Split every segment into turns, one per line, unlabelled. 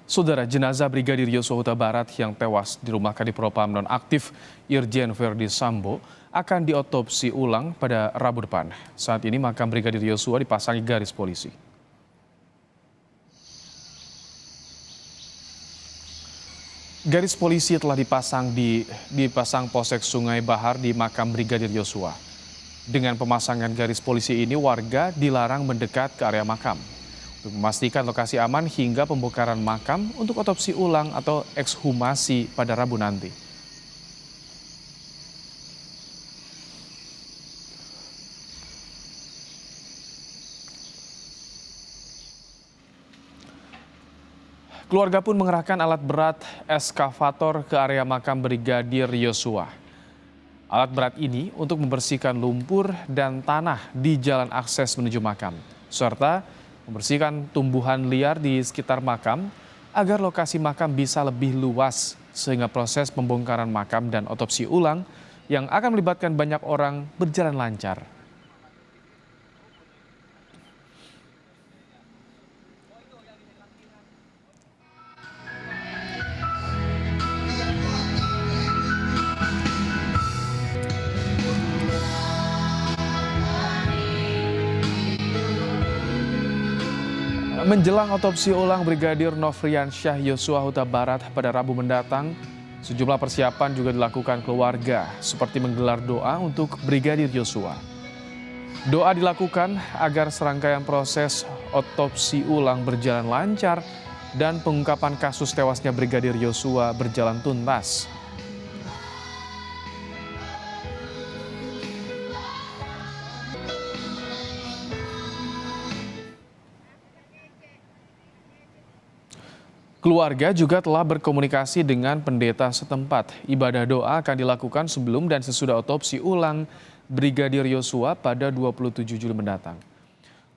Saudara, jenazah Brigadir Yosua Huta Barat yang tewas di rumah Kadifropam nonaktif Irjen Verdi Sambo akan diotopsi ulang pada Rabu depan. Saat ini makam Brigadir Yosua dipasangi garis polisi. Garis polisi telah dipasang Polsek Sungai Bahar di makam Brigadir Yosua. Dengan pemasangan garis polisi ini, warga dilarang mendekat ke area makam. Untuk memastikan lokasi aman hingga pembongkaran makam untuk otopsi ulang atau ekshumasi pada Rabu nanti. Keluarga pun mengerahkan alat berat eskavator ke area makam Brigadir Yosua. Alat berat ini untuk membersihkan lumpur dan tanah di jalan akses menuju makam, serta membersihkan tumbuhan liar di sekitar makam agar lokasi makam bisa lebih luas sehingga proses pembongkaran makam dan otopsi ulang yang akan melibatkan banyak orang berjalan lancar. Menjelang otopsi ulang Brigadir Nofriansyah Yosua Huta Barat pada Rabu mendatang, sejumlah persiapan juga dilakukan keluarga, seperti menggelar doa untuk Brigadir Yosua. Doa dilakukan agar serangkaian proses otopsi ulang berjalan lancar dan pengungkapan kasus tewasnya Brigadir Yosua berjalan tuntas. Keluarga juga telah berkomunikasi dengan pendeta setempat. Ibadah doa akan dilakukan sebelum dan sesudah otopsi ulang Brigadir Yosua pada 27 Juli mendatang.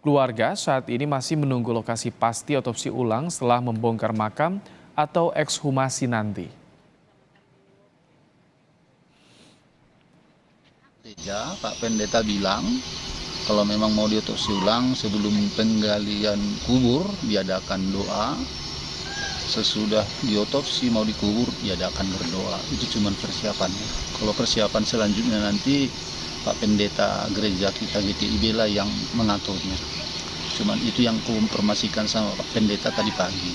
Keluarga saat ini masih menunggu lokasi pasti otopsi ulang setelah membongkar makam atau ekshumasi nanti.
Pak Pendeta bilang kalau memang mau diotopsi ulang sebelum penggalian kubur diadakan doa. Sesudah diotopsi mau dikubur, diadakan berdoa. Itu cuma persiapannya. Kalau persiapan selanjutnya nanti Pak Pendeta gereja kita GTIB lah yang mengaturnya. Cuman itu yang kuinformasikan sama Pak Pendeta tadi pagi.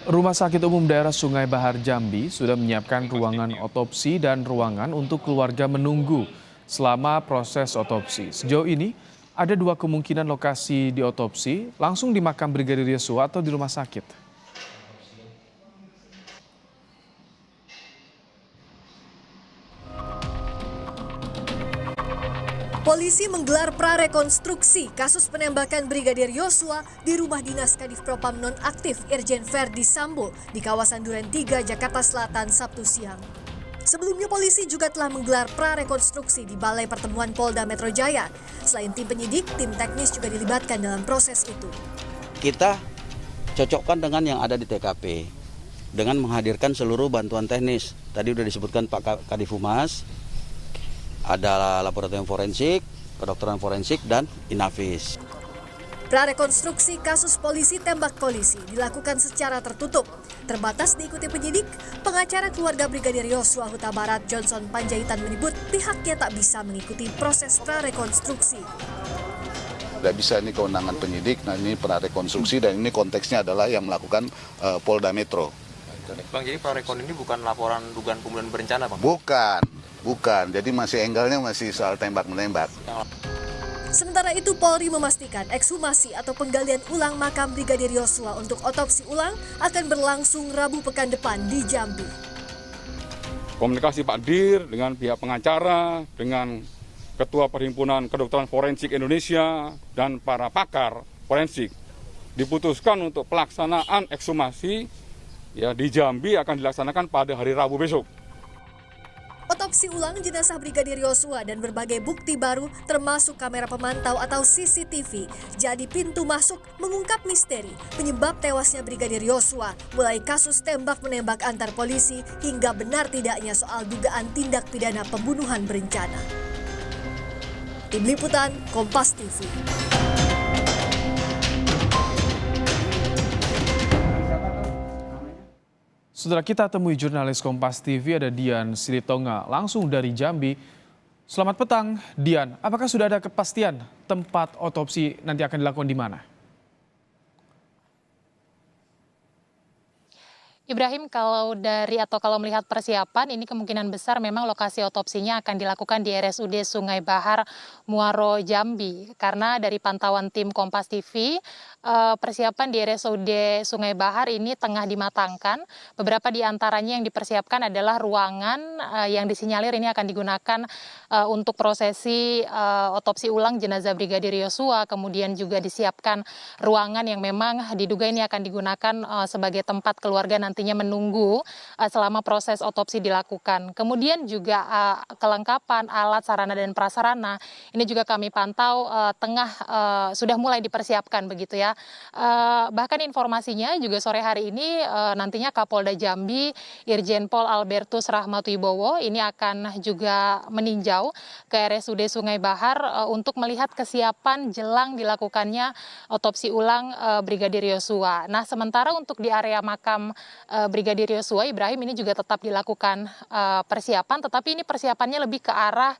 Rumah Sakit Umum Daerah Sungai Bahar Jambi sudah menyiapkan ruangan otopsi dan ruangan untuk keluarga menunggu selama proses otopsi. Sejauh ini, ada dua kemungkinan lokasi diotopsi, langsung di makam Brigadir Yosua atau di rumah sakit.
Polisi menggelar prarekonstruksi kasus penembakan Brigadir Yosua di rumah dinas Kadifropam nonaktif Irjen Verdi Sambo di kawasan Duren 3, Jakarta Selatan, Sabtu siang. Sebelumnya polisi juga telah menggelar prarekonstruksi di Balai Pertemuan Polda Metro Jaya. Selain tim penyidik, tim teknis juga dilibatkan dalam proses itu.
Kita cocokkan dengan yang ada di TKP dengan menghadirkan seluruh bantuan teknis. Tadi sudah disebutkan Pak Kadifumas, ada laboratorium forensik, kedokteran forensik, dan Inavis.
Prarekonstruksi kasus polisi tembak polisi dilakukan secara tertutup. Terbatas diikuti penyidik, pengacara keluarga Brigadir Yosua Huta Barat Johnson Panjaitan menyebut pihaknya tak bisa mengikuti proses prarekonstruksi.
Tidak bisa, ini kewenangan penyidik, nah ini prarekonstruksi dan ini konteksnya adalah yang melakukan Polda Metro.
Bang, jadi prarekon ini bukan laporan dugaan pembunuhan berencana, Bang?
Bukan. Jadi masih angle-nya masih soal tembak-menembak.
Sementara itu Polri memastikan ekshumasi atau penggalian ulang makam Brigadir Yosua untuk otopsi ulang akan berlangsung Rabu pekan depan di Jambi.
Komunikasi Pak Dir dengan pihak pengacara, dengan Ketua Perhimpunan Kedokteran Forensik Indonesia dan para pakar forensik diputuskan untuk pelaksanaan ekshumasi ya di Jambi akan dilaksanakan pada hari Rabu besok.
Otopsi ulang jenazah Brigadir Yosua dan berbagai bukti baru termasuk kamera pemantau atau CCTV jadi pintu masuk mengungkap misteri penyebab tewasnya Brigadir Yosua, mulai kasus tembak-menembak antar polisi hingga benar tidaknya soal dugaan tindak pidana pembunuhan berencana. Tim Liputan Kompas TV.
Saudara, kita temui jurnalis Kompas TV ada Dian Silitonga langsung dari Jambi. Selamat petang, Dian. Apakah sudah ada kepastian tempat otopsi nanti akan dilakukan di mana?
Ibrahim, kalau melihat persiapan, ini kemungkinan besar memang lokasi otopsinya akan dilakukan di RSUD Sungai Bahar, Muaro, Jambi. Karena dari pantauan tim Kompas TV, persiapan di RSUD Sungai Bahar ini tengah dimatangkan. Beberapa di antaranya yang dipersiapkan adalah ruangan yang disinyalir ini akan digunakan untuk prosesi otopsi ulang jenazah Brigadir Yosua. Kemudian juga disiapkan ruangan yang memang diduga ini akan digunakan sebagai tempat keluarga nantinya menunggu selama proses otopsi dilakukan. Kemudian juga kelengkapan alat, sarana dan prasarana ini juga kami pantau sudah mulai dipersiapkan begitu ya. Bahkan informasinya juga sore hari ini nantinya Kapolda Jambi Irjen Pol Albertus Rahmatwibowo ini akan juga meninjau ke RSUD Sungai Bahar untuk melihat kesiapan jelang dilakukannya otopsi ulang Brigadir Yosua. Nah, sementara untuk di area makam Brigadir Yosua, Ibrahim, ini juga tetap dilakukan persiapan, tetapi ini persiapannya lebih ke arah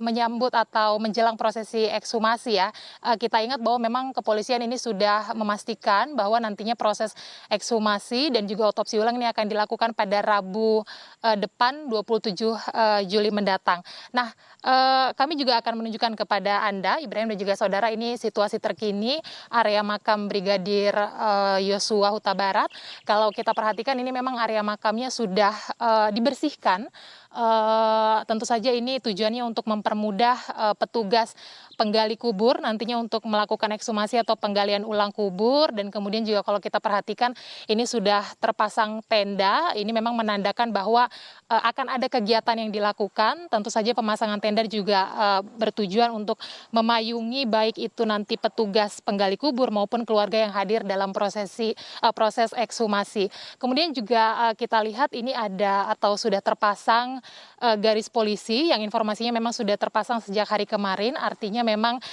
menyambut atau menjelang prosesi ekshumasi ya. Kita ingat bahwa memang kepolisian ini sudah memastikan bahwa nantinya proses ekshumasi dan juga otopsi ulang ini akan dilakukan pada Rabu depan 27 Juli mendatang. Nah, kami juga akan menunjukkan kepada Anda, Ibrahim dan juga saudara, ini situasi terkini area makam Brigadir Yosua Huta Barat. Kalau kita perhatikan ini memang area makamnya sudah dibersihkan. Tentu saja ini tujuannya untuk mempermudah petugas penggali kubur nantinya untuk melakukan ekshumasi atau penggalian ulang kubur. Dan kemudian juga kalau kita perhatikan ini sudah terpasang tenda. Ini memang menandakan bahwa akan ada kegiatan yang dilakukan. Tentu saja pemasangan tenda juga bertujuan untuk memayungi baik itu nanti petugas penggali kubur maupun keluarga yang hadir dalam proses ekshumasi. Kemudian juga kita lihat ini ada atau sudah terpasang garis polisi yang informasinya memang sudah terpasang sejak hari kemarin. Artinya memang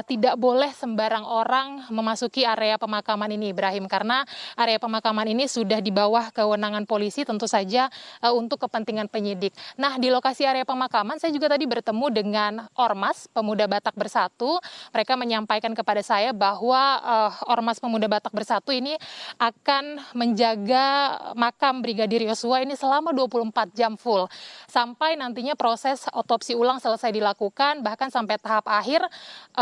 tidak boleh sembarang orang memasuki area pemakaman ini, Ibrahim, karena area pemakaman ini sudah di bawah kewenangan polisi tentu saja untuk kepentingan penyidik. Nah, di lokasi area pemakaman saya juga tadi bertemu dengan Ormas Pemuda Batak Bersatu. Mereka menyampaikan kepada saya bahwa Ormas Pemuda Batak Bersatu ini akan menjaga makam Brigadir Yosua ini selama 24 jam full sampai nantinya proses otopsi ulang selesai dilakukan, bahkan sampai tahap akhir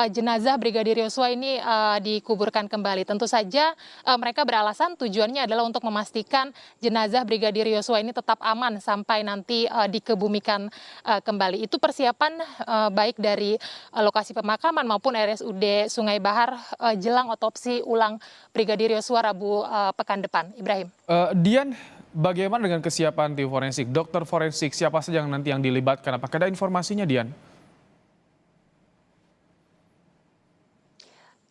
jenazah Brigadir Yosua ini dikuburkan kembali. Tentu saja mereka beralasan tujuannya adalah untuk memastikan jenazah Brigadir Yosua ini tetap aman sampai nanti dikebumikan kembali. Itu persiapan baik dari lokasi pemakaman maupun RSUD Sungai Bahar jelang otopsi ulang Brigadir Yosua Rabu pekan depan. Ibrahim.
Dian, bagaimana dengan kesiapan tim forensik? Dokter forensik siapa saja yang dilibatkan? Apakah ada informasinya, Dian?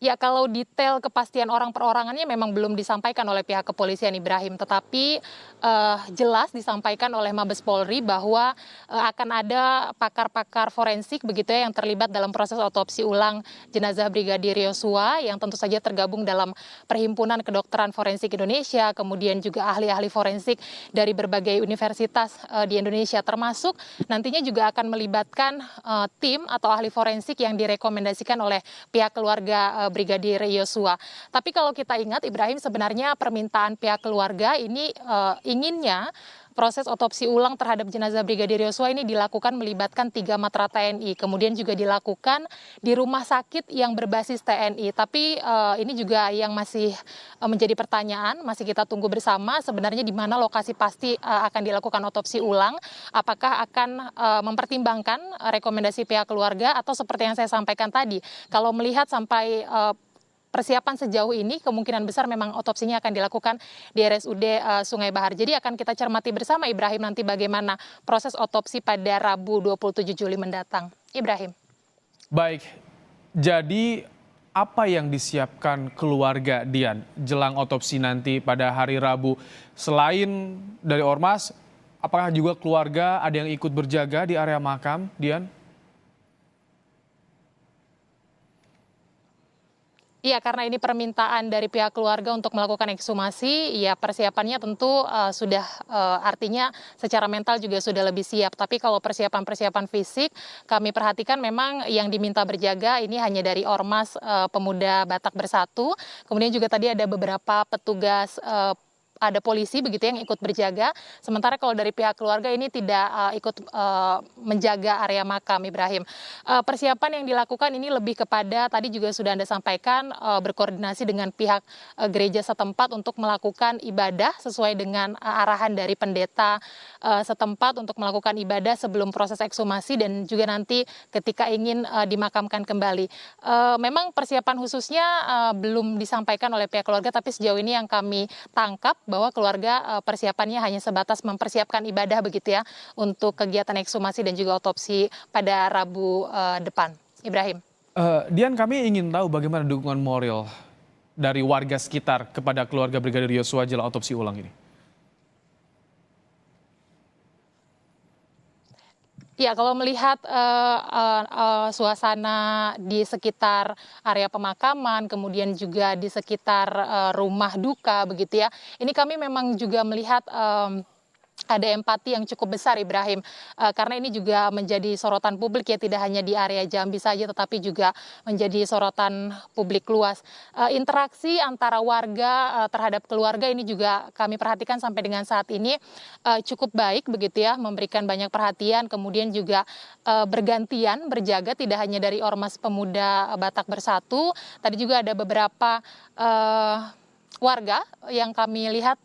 Ya, kalau detail kepastian orang perorangannya memang belum disampaikan oleh pihak kepolisian, Ibrahim. Tetapi jelas disampaikan oleh Mabes Polri bahwa akan ada pakar-pakar forensik begitu ya yang terlibat dalam proses otopsi ulang jenazah Brigadir Yosua yang tentu saja tergabung dalam Perhimpunan Kedokteran Forensik Indonesia, kemudian juga ahli-ahli forensik dari berbagai universitas di Indonesia, termasuk nantinya juga akan melibatkan tim atau ahli forensik yang direkomendasikan oleh pihak keluarga Brigadir Yosua. Tapi kalau kita ingat, Ibrahim, sebenarnya permintaan pihak keluarga ini inginnya proses otopsi ulang terhadap jenazah Brigadir Yosua ini dilakukan melibatkan 3 matra TNI. Kemudian juga dilakukan di rumah sakit yang berbasis TNI. Tapi ini juga yang masih menjadi pertanyaan, masih kita tunggu bersama sebenarnya di mana lokasi pasti akan dilakukan otopsi ulang. Apakah akan mempertimbangkan rekomendasi pihak keluarga atau seperti yang saya sampaikan tadi, kalau melihat sampai persiapan sejauh ini kemungkinan besar memang otopsinya akan dilakukan di RSUD Sungai Bahar. Jadi akan kita cermati bersama, Ibrahim, nanti bagaimana proses otopsi pada Rabu 27 Juli mendatang. Ibrahim.
Baik, jadi apa yang disiapkan keluarga, Dian, jelang otopsi nanti pada hari Rabu? Selain dari Ormas, apakah juga keluarga ada yang ikut berjaga di area makam, Dian?
Iya, karena ini permintaan dari pihak keluarga untuk melakukan ekshumasi, ya persiapannya tentu sudah artinya secara mental juga sudah lebih siap. Tapi kalau persiapan-persiapan fisik, kami perhatikan memang yang diminta berjaga ini hanya dari Ormas Pemuda Batak Bersatu. Kemudian juga tadi ada beberapa petugas ada polisi begitu yang ikut berjaga. Sementara kalau dari pihak keluarga ini tidak ikut menjaga area makam, Ibrahim. Persiapan yang dilakukan ini lebih kepada tadi juga sudah Anda sampaikan berkoordinasi dengan pihak gereja setempat untuk melakukan ibadah sesuai dengan arahan dari pendeta setempat untuk melakukan ibadah sebelum proses ekshumasi dan juga nanti ketika ingin dimakamkan kembali. Memang persiapan khususnya belum disampaikan oleh pihak keluarga, tapi sejauh ini yang kami tangkap bahwa keluarga persiapannya hanya sebatas mempersiapkan ibadah begitu ya untuk kegiatan ekshumasi dan juga otopsi pada Rabu depan. Ibrahim.
Dian, kami ingin tahu bagaimana dukungan moral dari warga sekitar kepada keluarga Brigadir Yosua jelang otopsi ulang ini.
Ya, kalau melihat suasana di sekitar area pemakaman, kemudian juga di sekitar rumah duka begitu ya, ini kami memang juga melihat ada empati yang cukup besar, Ibrahim, karena ini juga menjadi sorotan publik ya, tidak hanya di area Jambi saja tetapi juga menjadi sorotan publik luas. Interaksi antara warga terhadap keluarga ini juga kami perhatikan sampai dengan saat ini cukup baik begitu ya, memberikan banyak perhatian, kemudian juga bergantian berjaga tidak hanya dari Ormas Pemuda Batak Bersatu, tadi juga ada beberapa warga yang kami lihat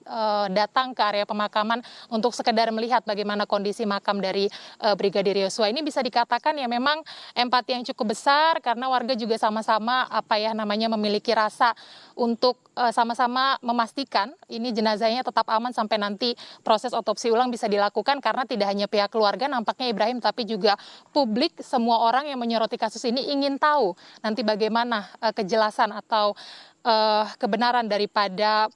datang ke area pemakaman untuk sekedar melihat bagaimana kondisi makam dari Brigadir Yosua. Ini bisa dikatakan ya memang empati yang cukup besar karena warga juga sama-sama memiliki rasa untuk sama-sama memastikan ini jenazahnya tetap aman sampai nanti proses otopsi ulang bisa dilakukan, karena tidak hanya pihak keluarga nampaknya, Ibrahim, tapi juga publik, semua orang yang menyoroti kasus ini ingin tahu nanti bagaimana kejelasan atau kebenaran daripada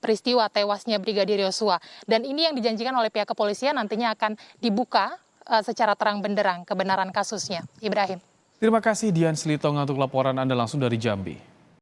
peristiwa tewasnya Brigadir Yosua. Dan ini yang dijanjikan oleh pihak kepolisian nantinya akan dibuka secara terang benderang kebenaran kasusnya. Ibrahim.
Terima kasih Dian Silitonga untuk laporan Anda langsung dari Jambi.